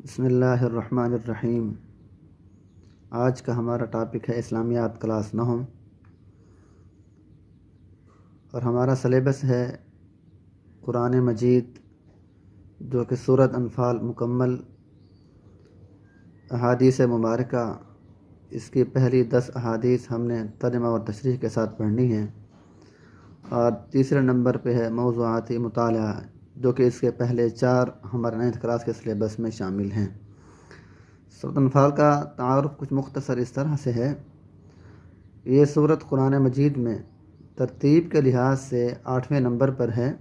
بسم اللہ الرحمن الرحیم۔ آج کا ہمارا ٹاپک ہے اسلامیات کلاس 9 اور ہمارا سلیبس ہے قرآن مجید، جو کہ سورۃ انفال مکمل احادیث مبارکہ، اس کی پہلی 10 احادیث ہم نے ترجمہ اور تشریح کے ساتھ پڑھنی ہیں، اور تیسرے نمبر پہ ہے موضوعاتی مطالعہ، جو کہ اس کے پہلے 4 ہمارے 9th کلاس کے سلیبس میں شامل ہیں۔ سورۃ انفال کا تعارف کچھ مختصر اس طرح سے ہے، یہ سورت قرآن مجید میں ترتیب کے لحاظ سے 8ویں نمبر پر ہے۔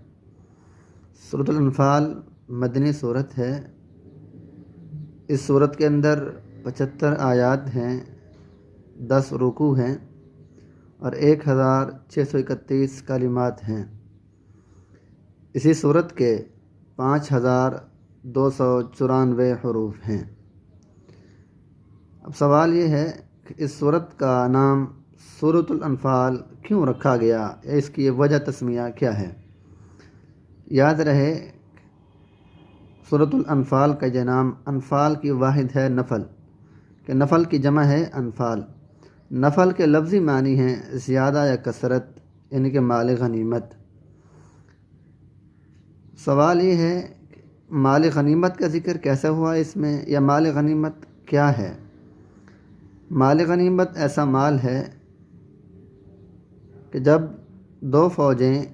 سورۃ الانفال مدنی صورت ہے۔ اس صورت کے اندر 75 آیات ہیں، 10 رکوع ہیں اور 1631 کلمات ہیں۔ اسی صورت کے 5294 حروف ہیں۔ اب سوال یہ ہے کہ اس صورت کا نام سورۃ الانفال کیوں رکھا گیا، یا اس کی وجہ تسمیہ کیا ہے؟ یاد رہے سورۃ الانفال کا یہ نام، انفال کی واحد ہے نفل، کہ نفل کی جمع ہے انفال۔ نفل کے لفظی معنی ہیں زیادہ یا کثرت، یعنی کہ مال غنیمت۔ سوال یہ ہے کہ مال غنیمت کا ذکر کیسے ہوا اس میں، یا مال غنیمت کیا ہے؟ مال غنیمت ایسا مال ہے کہ جب 2 فوجیں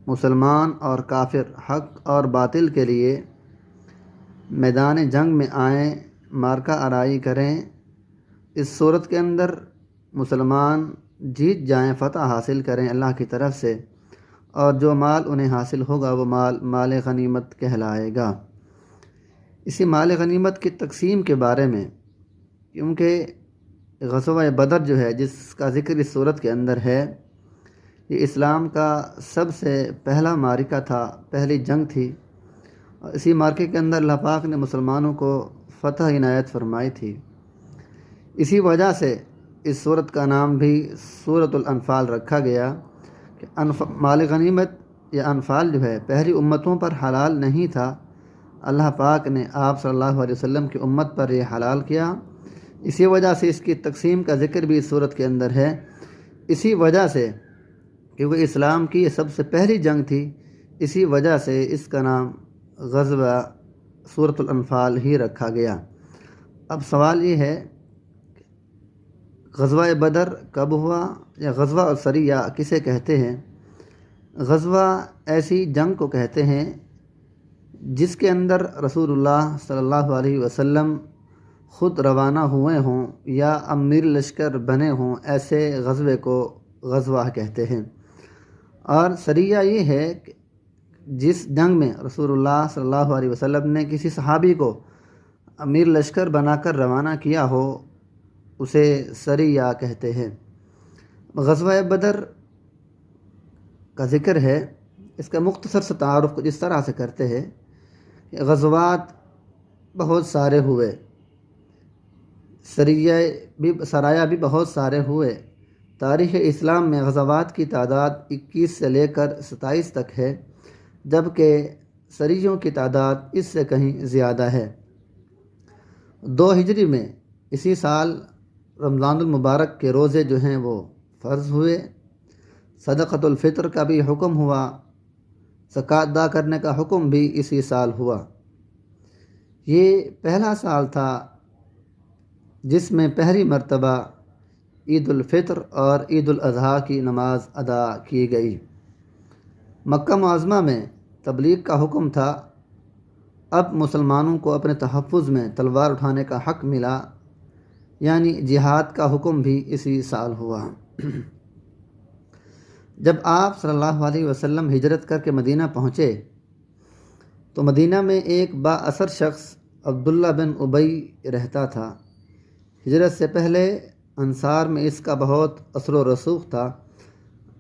مسلمان اور کافر، حق اور باطل کے لیے میدان جنگ میں آئیں، مارکہ آرائی کریں، اس صورت کے اندر مسلمان جیت جائیں، فتح حاصل کریں اللہ کی طرف سے، اور جو مال انہیں حاصل ہوگا وہ مال غنیمت کہلائے گا۔ اسی مال غنیمت کی تقسیم کے بارے میں، کیونکہ غزوہ بدر جو ہے جس کا ذکر اس صورت کے اندر ہے، یہ اسلام کا سب سے پہلا معرکہ تھا، پہلی جنگ تھی، اور اسی معرکے کے اندر اللہ پاک نے مسلمانوں کو فتح عنایت فرمائی تھی۔ اسی وجہ سے اس صورت کا نام بھی سورۃ الانفال رکھا گیا، کہ مال غنیمت یا انفال جو ہے پہلی امتوں پر حلال نہیں تھا، اللہ پاک نے آپ صلی اللہ علیہ وسلم کی امت پر یہ حلال کیا۔ اسی وجہ سے اس کی تقسیم کا ذکر بھی اس صورت کے اندر ہے۔ اسی وجہ سے، کیونکہ اسلام کی یہ سب سے پہلی جنگ تھی، اسی وجہ سے اس کا نام غزوہ سورۃ الانفال ہی رکھا گیا۔ اب سوال یہ ہے غزوہ بدر کب ہوا، یا غزوہ اور سریہ کسے کہتے ہیں؟ غزوہ ایسی جنگ کو کہتے ہیں جس کے اندر رسول اللہ صلی اللہ علیہ وسلم خود روانہ ہوئے ہوں یا امیر لشکر بنے ہوں، ایسے غزوے کو غزوہ کہتے ہیں۔ اور سریہ یہ ہے کہ جس جنگ میں رسول اللہ صلی اللہ علیہ وسلم نے کسی صحابی کو امیر لشکر بنا کر روانہ کیا ہو، اسے سریہ کہتے ہیں۔ غزوہ بدر کا ذکر ہے، اس کا مختصر سا تعارف کچھ اس طرح سے کرتے ہیں کہ غزوات بہت سارے ہوئے، سرایا بھی بہت سارے ہوئے۔ تاریخ اسلام میں غزوات کی تعداد 21 سے لے کر 27 تک ہے، جبکہ سریوں کی تعداد اس سے کہیں زیادہ ہے۔ 2 ہجری میں اسی سال رمضان المبارک کے روزے جو ہیں وہ فرض ہوئے، صدقۃ الفطر کا بھی حکم ہوا، زکوٰۃ ادا کرنے کا حکم بھی اسی سال ہوا۔ یہ پہلا سال تھا جس میں پہلی مرتبہ عید الفطر اور عید الاضحیٰ کی نماز ادا کی گئی۔ مکہ معظمہ میں تبلیغ کا حکم تھا، اب مسلمانوں کو اپنے تحفظ میں تلوار اٹھانے کا حق ملا، یعنی جہاد کا حکم بھی اسی سال ہوا۔ جب آپ صلی اللہ علیہ وسلم ہجرت کر کے مدینہ پہنچے تو مدینہ میں ایک با اثر شخص عبداللہ بن ابی رہتا تھا۔ ہجرت سے پہلے انصار میں اس کا بہت اثر و رسوخ تھا۔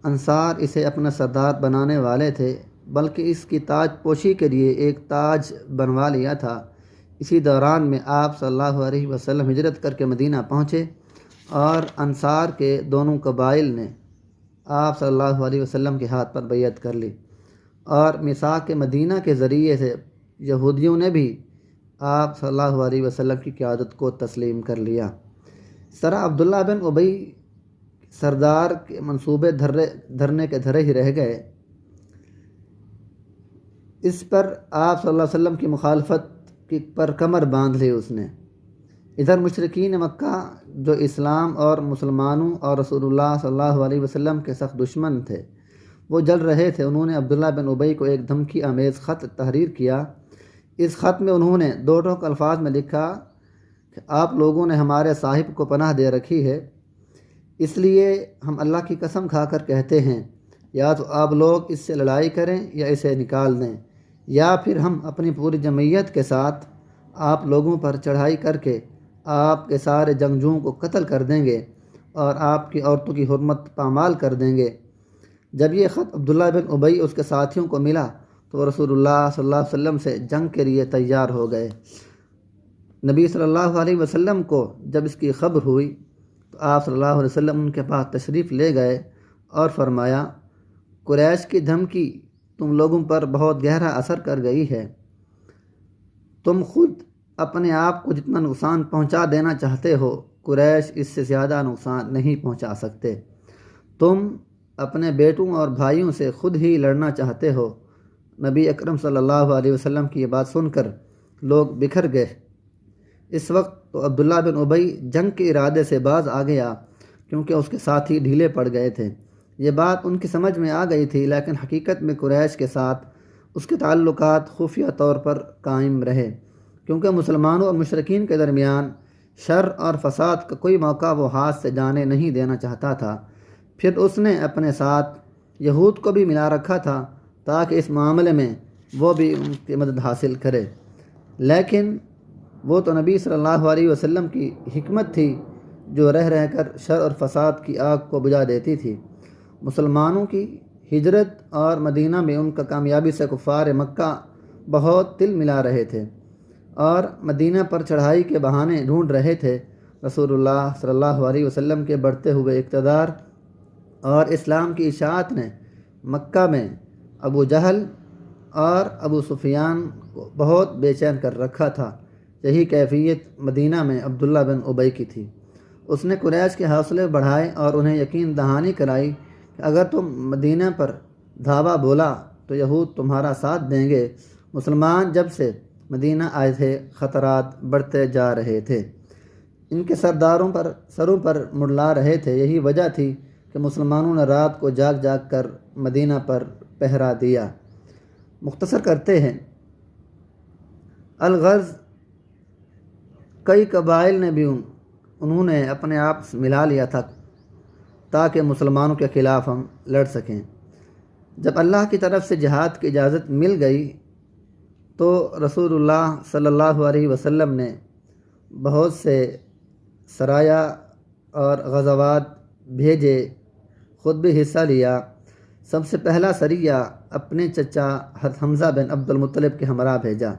انصار اسے اپنا سردار بنانے والے تھے، بلکہ اس کی تاج پوشی کے لیے ایک تاج بنوا لیا تھا۔ اسی دوران میں آپ صلی اللہ علیہ وسلم ہجرت کر کے مدینہ پہنچے، اور انصار کے دونوں قبائل نے آپ صلی اللہ علیہ وسلم کے ہاتھ پر بیعت کر لی، اور میثاق مدینہ کے ذریعے سے یہودیوں نے بھی آپ صلی اللہ علیہ وسلم کی قیادت کو تسلیم کر لیا۔ اس طرح عبداللہ بن ابی سردار کے منصوبے دھرنے کے دھرے ہی رہ گئے۔ اس پر آپ صلی اللہ علیہ وسلم کی مخالفت پر کمر باندھ لی اس نے۔ ادھر مشرکین مکہ جو اسلام اور مسلمانوں اور رسول اللہ صلی اللہ علیہ وسلم کے سخت دشمن تھے، وہ جل رہے تھے۔ انہوں نے عبداللہ بن ابی کو ایک دھمکی آمیز خط تحریر کیا۔ اس خط میں انہوں نے دو ٹوک الفاظ میں لکھا کہ آپ لوگوں نے ہمارے صاحب کو پناہ دے رکھی ہے، اس لیے ہم اللہ کی قسم کھا کر کہتے ہیں یا تو آپ لوگ اس سے لڑائی کریں یا اسے نکال دیں، یا پھر ہم اپنی پوری جمعیت کے ساتھ آپ لوگوں پر چڑھائی کر کے آپ کے سارے جنگجوؤں کو قتل کر دیں گے اور آپ کی عورتوں کی حرمت پامال کر دیں گے۔ جب یہ خط عبداللہ بن ابی اس کے ساتھیوں کو ملا تو رسول اللہ صلی اللہ علیہ وسلم سے جنگ کے لیے تیار ہو گئے۔ نبی صلی اللہ علیہ وسلم کو جب اس کی خبر ہوئی تو آپ صلی اللہ علیہ وسلم ان کے پاس تشریف لے گئے اور فرمایا، قریش کی دھمکی تم لوگوں پر بہت گہرا اثر کر گئی ہے۔ تم خود اپنے آپ کو جتنا نقصان پہنچا دینا چاہتے ہو، قریش اس سے زیادہ نقصان نہیں پہنچا سکتے۔ تم اپنے بیٹوں اور بھائیوں سے خود ہی لڑنا چاہتے ہو۔ نبی اکرم صلی اللہ علیہ وسلم کی یہ بات سن کر لوگ بکھر گئے۔ اس وقت تو عبداللہ بن ابی جنگ کے ارادے سے باز آ گیا کیونکہ اس کے ساتھی ڈھیلے پڑ گئے تھے۔ یہ بات ان کی سمجھ میں آ گئی تھی، لیکن حقیقت میں قریش کے ساتھ اس کے تعلقات خفیہ طور پر قائم رہے، کیونکہ مسلمانوں اور مشرکین کے درمیان شر اور فساد کا کوئی موقع وہ ہاتھ سے جانے نہیں دینا چاہتا تھا۔ پھر اس نے اپنے ساتھ یہود کو بھی ملا رکھا تھا تاکہ اس معاملے میں وہ بھی ان کی مدد حاصل کرے، لیکن وہ تو نبی صلی اللہ علیہ وسلم کی حکمت تھی جو رہ رہ کر شر اور فساد کی آگ کو بجھا دیتی تھی۔ مسلمانوں کی ہجرت اور مدینہ میں ان کا کامیابی سے کفار مکہ بہت تل ملا رہے تھے اور مدینہ پر چڑھائی کے بہانے ڈھونڈ رہے تھے۔ رسول اللہ صلی اللہ علیہ وسلم کے بڑھتے ہوئے اقتدار اور اسلام کی اشاعت نے مکہ میں ابو جہل اور ابو سفیان کو بہت بے چین کر رکھا تھا۔ یہی کیفیت مدینہ میں عبداللہ بن ابی کی تھی۔ اس نے قریش کے حوصلے بڑھائے اور انہیں یقین دہانی کرائی کہ اگر تم مدینہ پر دھاوا بولا تو یہود تمہارا ساتھ دیں گے۔ مسلمان جب سے مدینہ آئے تھے خطرات بڑھتے جا رہے تھے، ان کے سروں پر منڈلا رہے تھے۔ یہی وجہ تھی کہ مسلمانوں نے رات کو جاگ جاگ کر مدینہ پر پہرا دیا۔ مختصر کرتے ہیں، الغرض کئی قبائل نے بھی انہوں نے اپنے آپ ملا لیا تھا تاکہ مسلمانوں کے خلاف ہم لڑ سکیں۔ جب اللہ کی طرف سے جہاد کی اجازت مل گئی تو رسول اللہ صلی اللہ علیہ وسلم نے بہت سے سرایا اور غزوات بھیجے، خود بھی حصہ لیا۔ سب سے پہلا سریہ اپنے چچا حمزہ بن عبد المطلب کے ہمراہ بھیجا۔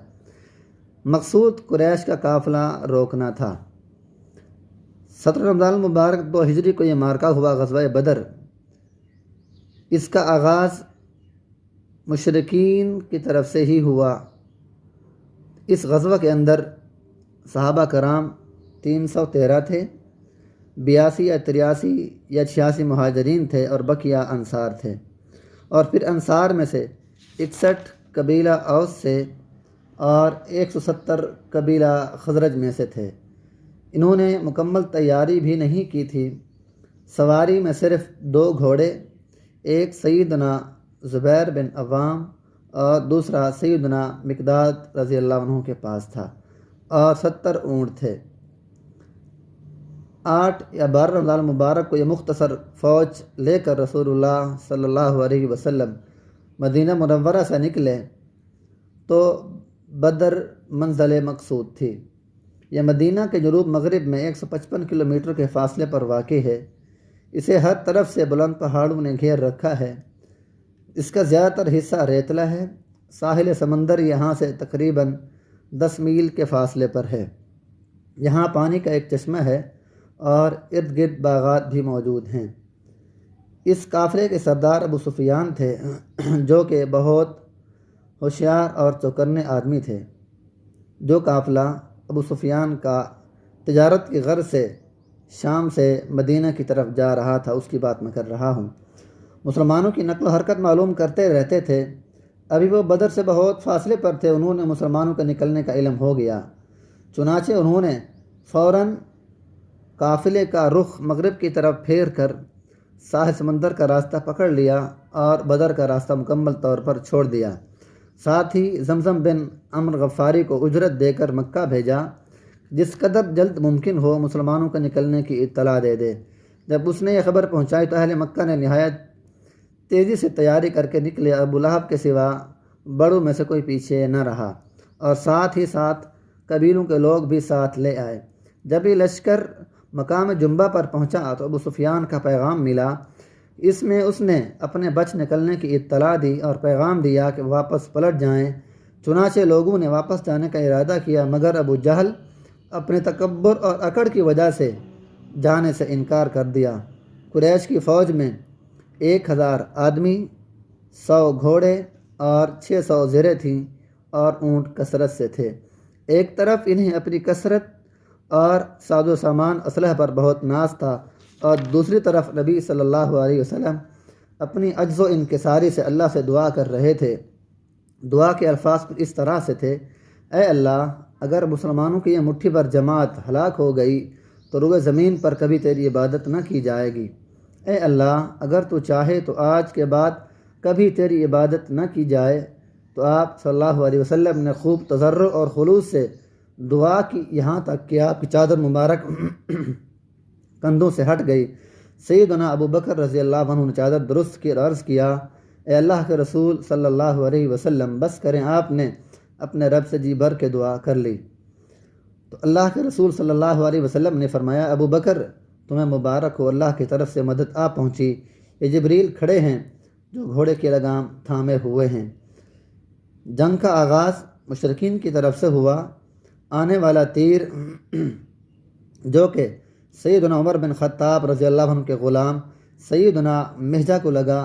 مقصود قریش کا قافلہ روکنا تھا۔ 17 رمضان المبارک 2 ہجری کو یہ معرکہ ہوا، غزوہ بدر۔ اس کا آغاز مشرکین کی طرف سے ہی ہوا۔ اس غزوہ کے اندر صحابہ کرام 313 تھے، 82 یا 83 یا 86 مہاجرین تھے اور بقیہ انصار تھے، اور پھر انصار میں سے 61 قبیلہ اوس سے اور 170 قبیلہ خزرج میں سے تھے۔ انہوں نے مکمل تیاری بھی نہیں کی تھی۔ سواری میں صرف 2 گھوڑے، ایک سیدنا زبیر بن عوام اور دوسرا سیدنا مقداد رضی اللہ عنہ کے پاس تھا، اور 70 اونٹ تھے۔ 8 یا 12 رمضان المبارک کو یہ مختصر فوج لے کر رسول اللہ صلی اللہ علیہ وسلم مدینہ منورہ سے نکلے تو بدر منزل مقصود تھی۔ یہ مدینہ کے جنوب مغرب میں 155 کلومیٹر کے فاصلے پر واقع ہے۔ اسے ہر طرف سے بلند پہاڑوں نے گھیر رکھا ہے۔ اس کا زیادہ تر حصہ ریتلا ہے۔ ساحل سمندر یہاں سے تقریباً 10 میل کے فاصلے پر ہے۔ یہاں پانی کا ایک چشمہ ہے اور ارد گرد باغات بھی موجود ہیں۔ اس قافلے کے سردار ابو سفیان تھے جو کہ بہت ہوشیار اور چوکنے آدمی تھے۔ جو قافلہ ابو سفیان کا تجارت کی غرض سے شام سے مدینہ کی طرف جا رہا تھا اس کی بات میں کر رہا ہوں۔ مسلمانوں کی نقل و حرکت معلوم کرتے رہتے تھے۔ ابھی وہ بدر سے بہت فاصلے پر تھے، انہوں نے مسلمانوں کے نکلنے کا علم ہو گیا، چنانچہ انہوں نے فوراً قافلے کا رخ مغرب کی طرف پھیر کر ساحل سمندر کا راستہ پکڑ لیا اور بدر کا راستہ مکمل طور پر چھوڑ دیا۔ ساتھ ہی زمزم بن عمرو غفاری کو اجرت دے کر مکہ بھیجا، جس قدر جلد ممکن ہو مسلمانوں کے نکلنے کی اطلاع دے دے۔ جب اس نے یہ خبر پہنچائی تو اہل مکہ نے نہایت تیزی سے تیاری کر کے نکلے۔ ابو لہب کے سوا بڑوں میں سے کوئی پیچھے نہ رہا، اور ساتھ ہی ساتھ قبیلوں کے لوگ بھی ساتھ لے آئے۔ جب یہ لشکر مقام جنبہ پر پہنچا تو ابو سفیان کا پیغام ملا۔ اس میں اس نے اپنے بچ نکلنے کی اطلاع دی اور پیغام دیا کہ واپس پلٹ جائیں۔ چنانچہ لوگوں نے واپس جانے کا ارادہ کیا، مگر ابو جہل اپنے تکبر اور اکڑ کی وجہ سے جانے سے انکار کر دیا۔ قریش کی فوج میں 1000 آدمی، 100 گھوڑے اور 600 زریں تھیں، اور اونٹ کثرت سے تھے۔ ایک طرف انہیں اپنی کثرت اور ساز و سامان اسلحہ پر بہت ناز تھا، اور دوسری طرف نبی صلی اللہ علیہ وسلم اپنی عجز و انکساری سے اللہ سے دعا کر رہے تھے۔ دعا کے الفاظ اس طرح سے تھے: اے اللہ، اگر مسلمانوں کی یہ مٹھی بھر جماعت ہلاک ہو گئی تو روئے زمین پر کبھی تیری عبادت نہ کی جائے گی۔ اے اللہ، اگر تو چاہے تو آج کے بعد کبھی تیری عبادت نہ کی جائے۔ تو آپ صلی اللہ علیہ وسلم نے خوب تضرع اور خلوص سے دعا کی، یہاں تک کہ آپ کی چادر مبارک کندھوں سے ہٹ گئی۔ سیدنا ابو بکر رضی اللہ عنہ نے چادر درست کی اور عرض کیا: اے اللہ کے رسول صلی اللہ علیہ وسلم، بس کریں، آپ نے اپنے رب سے جی بھر کے دعا کر لی۔ تو اللہ کے رسول صلی اللہ علیہ وسلم نے فرمایا: ابو بکر، تمہیں مبارک ہو، اللہ کی طرف سے مدد آ پہنچی۔ یہ جبریل کھڑے ہیں جو گھوڑے کی لگام تھامے ہوئے ہیں۔ جنگ کا آغاز مشرکین کی طرف سے ہوا۔ آنے والا تیر جو کہ سیدنا عمر بن خطاب رضی اللہ عنہ کے غلام سیدنا مہجہ کو لگا،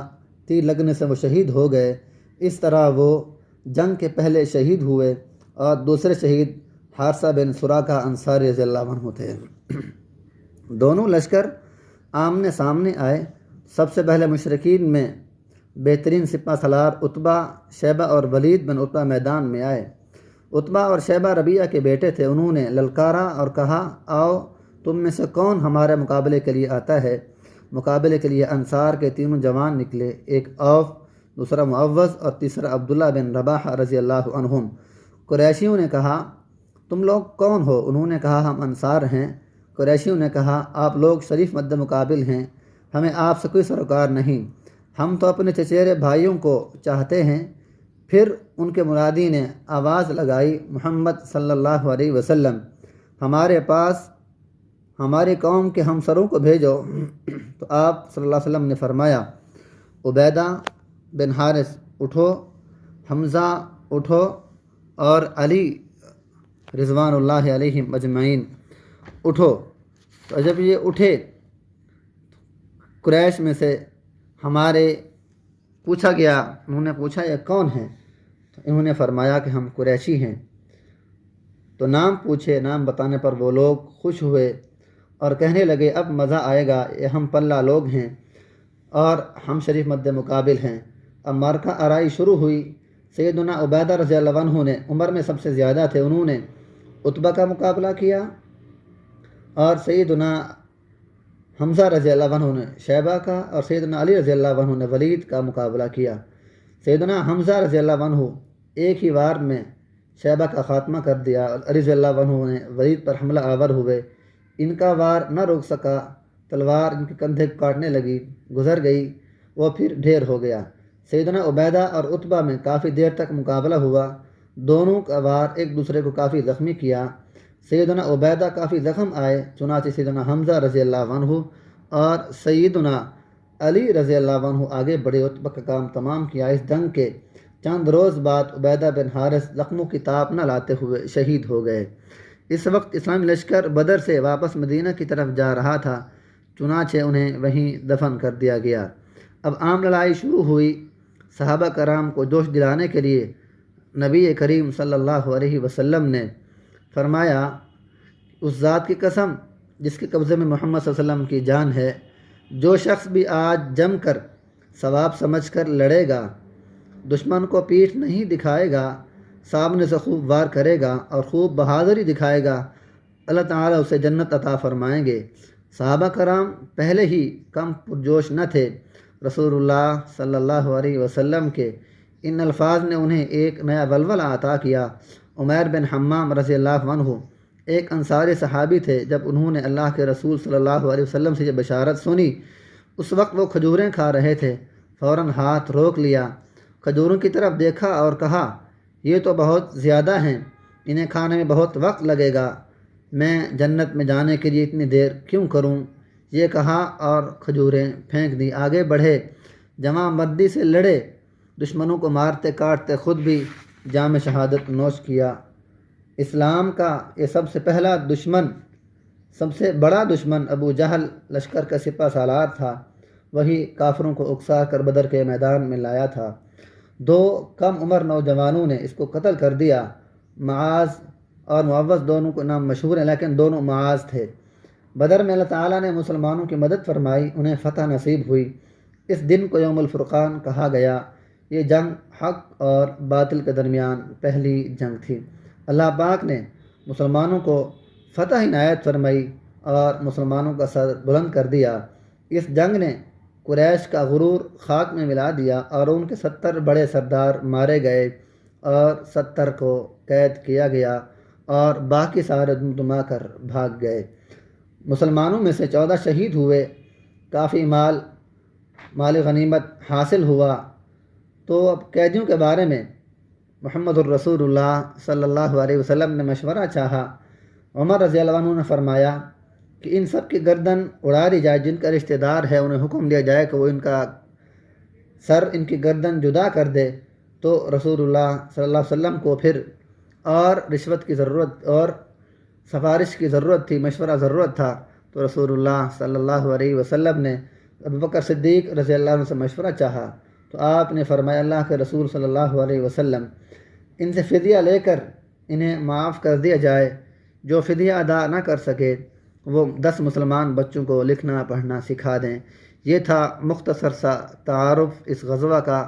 تیر لگنے سے وہ شہید ہو گئے۔ اس طرح وہ جنگ کے پہلے شہید ہوئے، اور دوسرے شہید حارثہ بن سراقہ انصاری رضی اللہ عنہ تھے۔ دونوں لشکر آمنے سامنے آئے۔ سب سے پہلے مشرکین میں بہترین سپہ سالار عتبہ، شیبہ اور ولید بن عتبہ میدان میں آئے۔ عتبہ اور شیبہ ربیعہ کے بیٹے تھے۔ انہوں نے للکارا اور کہا: آؤ، تم میں سے کون ہمارے مقابلے کے لیے آتا ہے؟ مقابلے کے لیے انصار کے تینوں جوان نکلے، ایک عوف، دوسرا معوذ اور تیسرا عبداللہ بن رباحہ رضی اللہ عنہم۔ قریشیوں نے کہا: تم لوگ کون ہو؟ انہوں نے کہا: ہم انصار ہیں۔ قریشیوں نے کہا: آپ لوگ شریف مد مقابل ہیں، ہمیں آپ سے کوئی سروکار نہیں، ہم تو اپنے چچیرے بھائیوں کو چاہتے ہیں۔ پھر ان کے منادی نے آواز لگائی: محمد صلی اللہ علیہ وسلم، ہمارے پاس ہماری قوم کے ہمسروں کو بھیجو۔ تو آپ صلی اللہ علیہ وسلم نے فرمایا: عبیدہ بن حارث اٹھو، حمزہ اٹھو، اور علی رضوان اللہ علیہم اجمعین اٹھو۔ تو جب یہ اٹھے، قریش میں سے ہمارے پوچھا گیا، انہوں نے پوچھا: یہ کون ہیں؟ تو انہوں نے فرمایا کہ ہم قریشی ہیں۔ تو نام پوچھے، نام بتانے پر وہ لوگ خوش ہوئے اور کہنے لگے: اب مزہ آئے گا، یہ ہم پلہ لوگ ہیں اور ہم شریف مد مقابل ہیں۔ اب معرکہ آرائی شروع ہوئی۔ سیدنا عبیدہ رضی اللہ عنہ نے، عمر میں سب سے زیادہ تھے، انہوں نے عتبہ کا مقابلہ کیا، اور سیدنا حمزہ رضی اللہ عنہ نے شیبہ کا، اور سیدنا علی رضی اللہ عنہ نے ولید کا مقابلہ کیا۔ سیدنا حمزہ رضی اللہ عنہ ایک ہی وار میں شیبہ کا خاتمہ کر دیا، اور علی رضی اللہ عنہ نے ولید پر حملہ آور ہوئے۔ ان کا وار نہ روک سکا، تلوار ان کے کندھے کاٹنے لگی، گزر گئی، وہ پھر ڈھیر ہو گیا۔ سیدنا عبیدہ اور عتبہ میں کافی دیر تک مقابلہ ہوا، دونوں کا وار ایک دوسرے کو کافی زخمی کیا۔ سیدنا عبیدہ کافی زخم آئے، چنانچہ سیدنا حمزہ رضی اللہ عنہ اور سیدنا علی رضی اللہ عنہ آگے بڑے، عتبہ کا کام تمام کیا۔ اس جنگ کے چند روز بعد عبیدہ بن حارث زخموں کی تاب نہ لاتے ہوئے شہید ہو گئے۔ اس وقت اسلامی لشکر بدر سے واپس مدینہ کی طرف جا رہا تھا، چنانچہ انہیں وہیں دفن کر دیا گیا۔ اب عام لڑائی شروع ہوئی۔ صحابہ کرام کو جوش دلانے کے لیے نبی کریم صلی اللہ علیہ وسلم نے فرمایا اس ذات کی قسم جس کے قبضے میں محمد صلی اللہ علیہ وسلم کی جان ہے، جو شخص بھی آج جم کر ثواب سمجھ کر لڑے گا، دشمن کو پیٹھ نہیں دکھائے گا، سامنے سے خوب وار کرے گا اور خوب بہادری دکھائے گا، اللہ تعالیٰ اسے جنت عطا فرمائیں گے۔ صحابہ کرام پہلے ہی کم پرجوش نہ تھے، رسول اللہ صلی اللہ علیہ وسلم کے ان الفاظ نے انہیں ایک نیا ولولہ عطا کیا۔ عمیر بن حمام رضی اللہ عنہ ایک انصاری صحابی تھے۔ جب انہوں نے اللہ کے رسول صلی اللہ علیہ وسلم سے یہ بشارت سنی، اس وقت وہ کھجوریں کھا رہے تھے، فوراً ہاتھ روک لیا، کھجوروں کی طرف دیکھا اور کہا یہ تو بہت زیادہ ہیں، انہیں کھانے میں بہت وقت لگے گا، میں جنت میں جانے کے لیے اتنی دیر کیوں کروں؟ یہ کہا اور کھجوریں پھینک دی، آگے بڑھے، جمع مردی سے لڑے، دشمنوں کو مارتے کاٹتے خود بھی جام شہادت نوش کیا۔ اسلام کا یہ سب سے پہلا دشمن، سب سے بڑا دشمن ابو جہل لشکر کا سپہ سالار تھا، وہی کافروں کو اکسا کر بدر کے میدان میں لایا تھا۔ دو کم عمر نوجوانوں نے اس کو قتل کر دیا۔ معاذ اور معوذ دونوں کو نام مشہور ہیں، لیکن دونوں معاذ تھے۔ بدر میں اللہ تعالیٰ نے مسلمانوں کی مدد فرمائی، انہیں فتح نصیب ہوئی۔ اس دن کو یوم الفرقان کہا گیا۔ یہ جنگ حق اور باطل کے درمیان پہلی جنگ تھی۔ اللہ پاک نے مسلمانوں کو فتح عنایت فرمائی اور مسلمانوں کا سر بلند کر دیا۔ اس جنگ نے قریش کا غرور خاک میں ملا دیا اور ان کے 70 بڑے سردار مارے گئے اور 70 کو قید کیا گیا اور باقی سارے دمدما کر بھاگ گئے۔ مسلمانوں میں سے 14 شہید ہوئے، کافی مال غنیمت حاصل ہوا۔ تو اب قیدیوں کے بارے میں محمد الرسول اللہ صلی اللہ علیہ وسلم نے مشورہ چاہا۔ عمر رضی اللہ عنہ نے فرمایا کہ ان سب کی گردن اڑا دی جائے، جن کا رشتہ دار ہے انہیں حکم دیا جائے کہ وہ ان کا سر، ان کی گردن جدا کر دے۔ تو رسول اللہ صلی اللہ علیہ وسلم کو پھر اور رشوت کی ضرورت اور سفارش کی ضرورت تھی، مشورہ ضرورت تھا، تو رسول اللہ صلی اللہ علیہ وسلم نے ابوبکر صدیق رضی اللہ عنہ سے مشورہ چاہا۔ تو آپ نے فرمایا اللہ کے رسول صلی اللہ علیہ وسلم ان سے فدیہ لے کر انہیں معاف کر دیا جائے، جو فدیہ ادا نہ کر سکے وہ 10 مسلمان بچوں کو لکھنا پڑھنا سکھا دیں۔ یہ تھا مختصر سا تعارف اس غزوہ کا۔